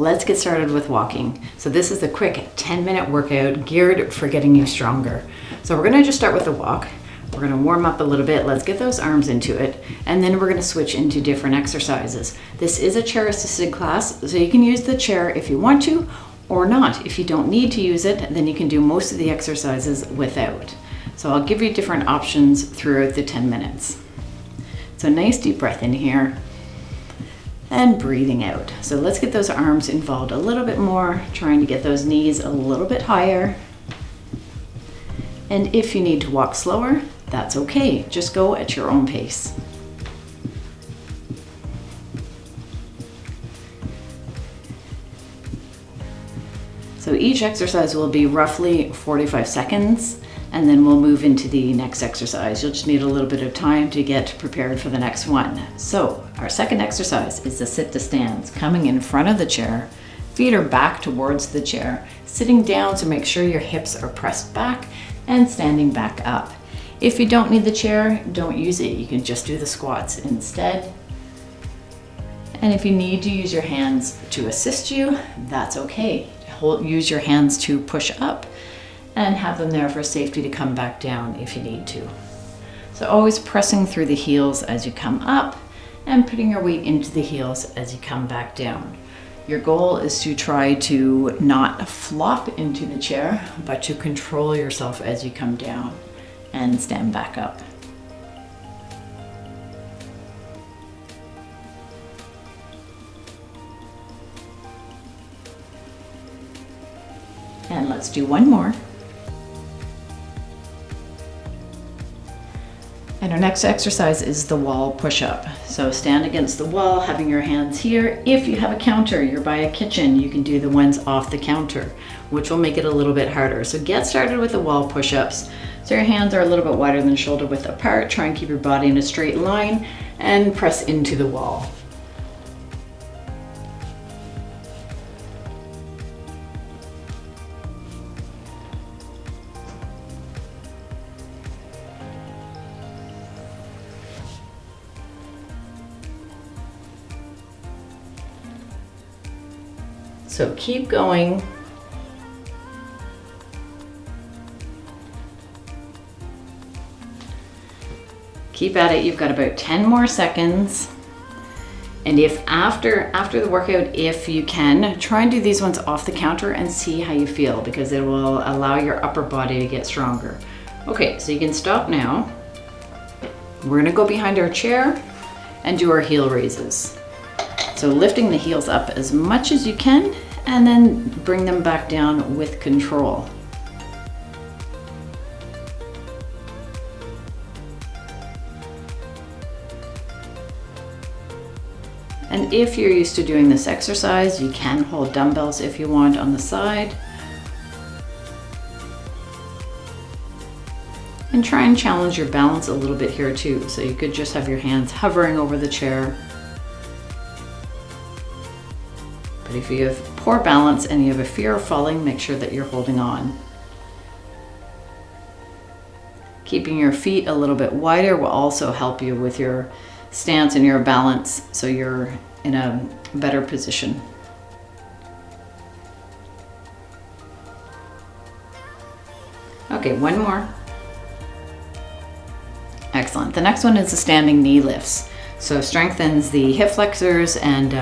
let's get started with walking. So this is a quick 10-minute workout geared for getting you stronger. So we're gonna just start with a walk. We're gonna warm up a little bit. Let's get those arms into it. And then we're gonna switch into different exercises. This is a chair assisted class, so you can use the chair if you want to or not. If you don't need to use it, then you can do most of the exercises without. So I'll give you different options throughout the 10 minutes. So nice deep breath in here and breathing out. So let's get those arms involved a little bit more, trying to get those knees a little bit higher. And if you need to walk slower, that's okay. Just go at your own pace. So each exercise will be roughly 45 seconds, and then we'll move into the next exercise. You'll just need a little bit of time to get prepared for the next one. So our second exercise is the sit to stands, coming in front of the chair, feet are back towards the chair, sitting down, so make sure your hips are pressed back, and standing back up. If you don't need the chair, don't use it. You can just do the squats instead. And if you need to use your hands to assist you, that's okay. Use your hands to push up and have them there for safety to come back down if you need to. So always pressing through the heels as you come up and putting your weight into the heels as you come back down. Your goal is to try to not flop into the chair, but to control yourself as you come down and stand back up. And let's do one more. And our next exercise is the wall push-up. So stand against the wall, having your hands here. If you have a counter, you're by a kitchen, you can do the ones off the counter, which will make it a little bit harder. So get started with the wall push-ups. So your hands are a little bit wider than shoulder width apart. Try and keep your body in a straight line and press into the wall. So keep going. Keep at it. You've got about 10 more seconds. And if after the workout, if you can, try and do these ones off the counter and see how you feel, because it will allow your upper body to get stronger. Okay, so you can stop now. We're gonna go behind our chair and do our heel raises. So lifting the heels up as much as you can, and then bring them back down with control. And if you're used to doing this exercise, you can hold dumbbells if you want on the side. And try and challenge your balance a little bit here too. So you could just have your hands hovering over the chair. But if you have poor balance and you have a fear of falling, make sure that you're holding on. Keeping your feet a little bit wider will also help you with your stance and your balance, so you're in a better position. Okay, one more. Excellent. The next one is the standing knee lifts. So strengthens the hip flexors and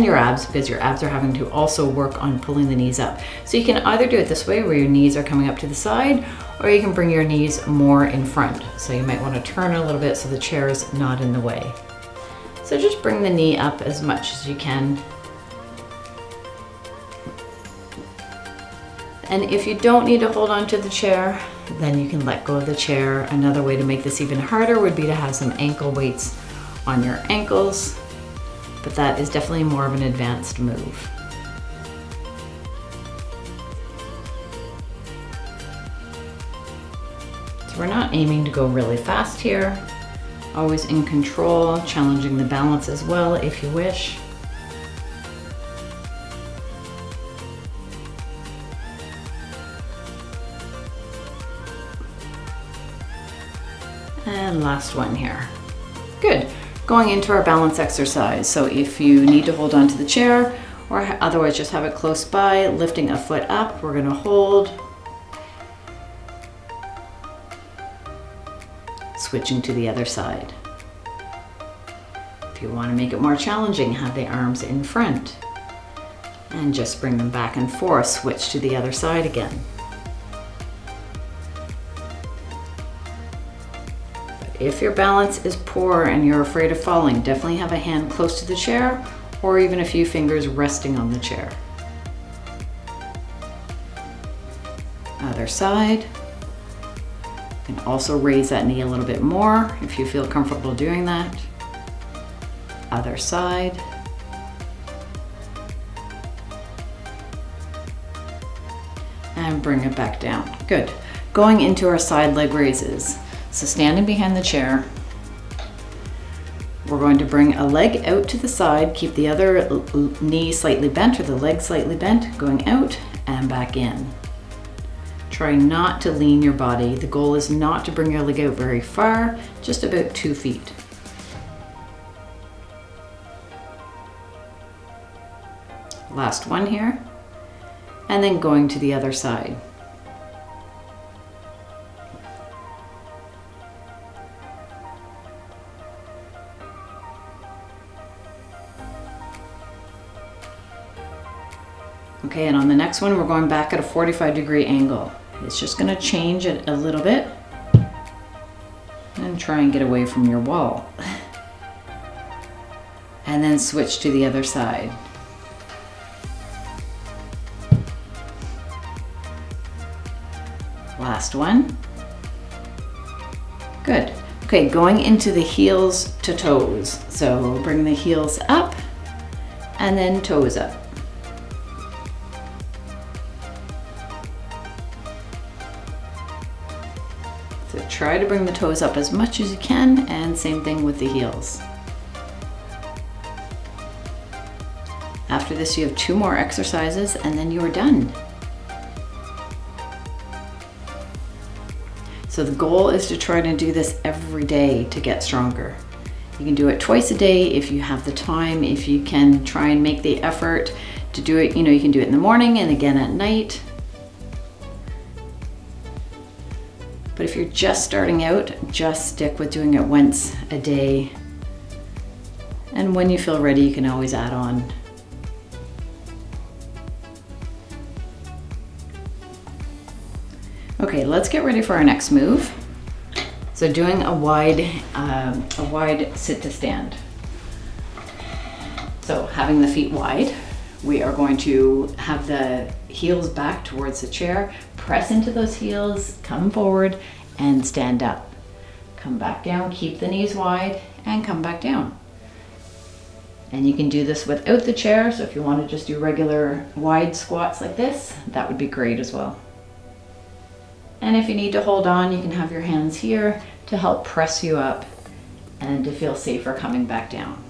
your abs, because your abs are having to also work on pulling the knees up. So you can either do it this way, where your knees are coming up to the side, or you can bring your knees more in front. So you might want to turn a little bit so the chair is not in the way. So just bring the knee up as much as you can. And if you don't need to hold on to the chair, then you can let go of the chair. Another way to make this even harder would be to have some ankle weights on your ankles, but that is definitely more of an advanced move. So we're not aiming to go really fast here, always in control, challenging the balance as well if you wish. And last one here. Good. Going into our balance exercise. So if you need to hold on to the chair, or otherwise just have it close by, lifting a foot up. We're gonna hold, switching to the other side. If you want to make it more challenging, have the arms in front and just bring them back and forth, switch to the other side again. But if your balance is poor and you're afraid of falling, definitely have a hand close to the chair or even a few fingers resting on the chair. Other side. You can also raise that knee a little bit more if you feel comfortable doing that. Other side. And bring it back down. Good. Going into our side leg raises. So standing behind the chair, we're going to bring a leg out to the side, keep the other knee slightly bent or the leg slightly bent, going out and back in. Try not to lean your body. The goal is not to bring your leg out very far, just about 2 feet. Last one here, and then going to the other side. Okay, and on the next one, we're going back at a 45-degree angle. It's just gonna change it a little bit and try and get away from your wall. And then switch to the other side. Last one. Good. Okay, going into the heels to toes. So bring the heels up and then toes up. So try to bring the toes up as much as you can, and same thing with the heels. After this, you have 2 more exercises and then you are done. So the goal is to try to do this every day to get stronger. You can do it twice a day if you have the time, if you can try and make the effort to do it. You can do it in the morning and again at night. But if you're just starting out, just stick with doing it once a day. And when you feel ready, you can always add on. Okay, let's get ready for our next move. So doing a wide sit to stand. So having the feet wide, we are going to have the heels back towards the chair, press into those heels, come forward and stand up. Come back down, keep the knees wide and come back down. And you can do this without the chair, so if you want to just do regular wide squats like this, that would be great as well. And if you need to hold on, you can have your hands here to help press you up and to feel safer coming back down.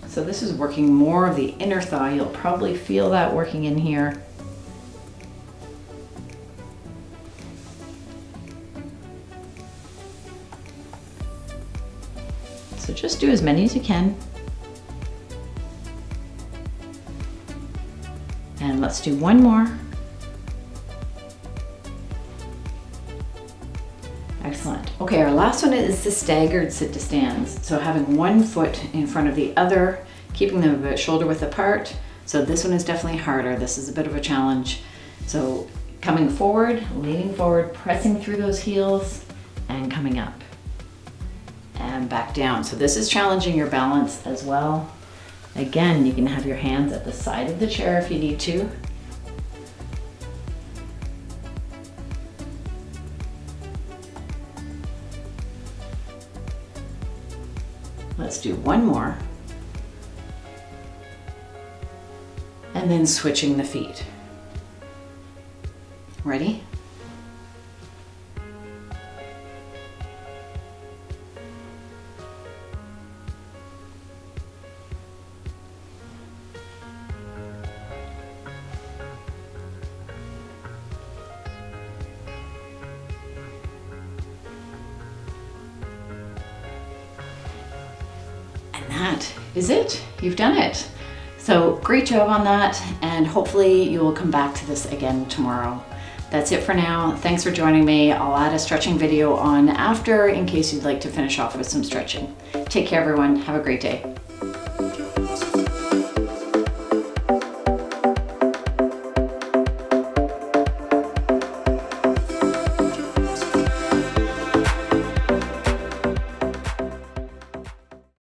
So this is working more of the inner thigh. You'll probably feel that working in here. So just do as many as you can. And let's do one more. Excellent. Okay, our last one is the staggered sit to stands. So having one foot in front of the other, keeping them about shoulder width apart. So this one is definitely harder. This is a bit of a challenge. So coming forward, leaning forward, pressing through those heels and coming up and back down. So this is challenging your balance as well. Again, you can have your hands at the side of the chair if you need to. Let's do one more. And then switching the feet. Ready? that is it. You've done it. So great job on that, and hopefully you will come back to this again tomorrow. That's it for now. Thanks for joining me. I'll add a stretching video on after in case you'd like to finish off with some stretching. Take care, everyone. Have a great day.